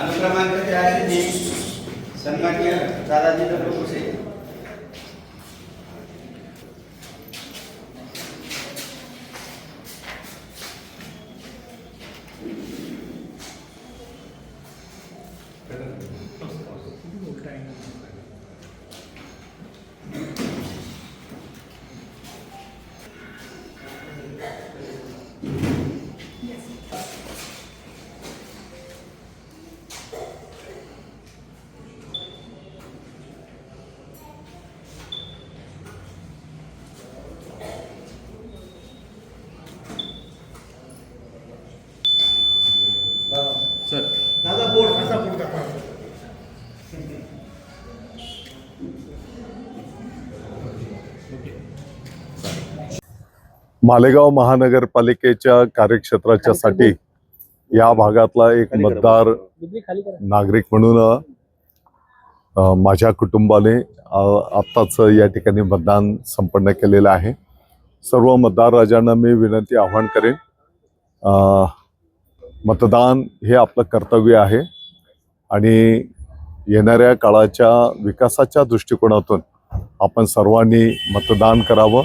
अनुक्रमांक 83 सन्माननीय दादाजी दत्तपुसे। सर दादा बोर्ड असा बोर्ड दाखवा। मालेगाव महानगरपालिकेच्या कार्यक्षेत्राच्या साठी या भागातला एक मतदार नागरिक म्हणून माझ्या कुटुंबाने आत्ताच या ठिकाणी मतदान संपन्न केलेलं आहे। सर्व मतदार राजांना मी विनंती आवाहन करेन, मतदान हे आपलं कर्तव्य आहे आणि येणाऱ्या काळाच्या विकासाच्या दृष्टिकोनातून आपण सर्वांनी मतदान करावं।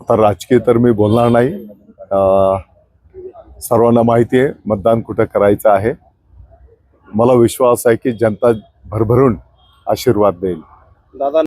आता राजकीय तर मी बोलणार नाही, सर्वांना माहिती आहे मतदान कुठं करायचं आहे। मला विश्वास आहे की जनता भरभरून आशीर्वाद देईल। दादा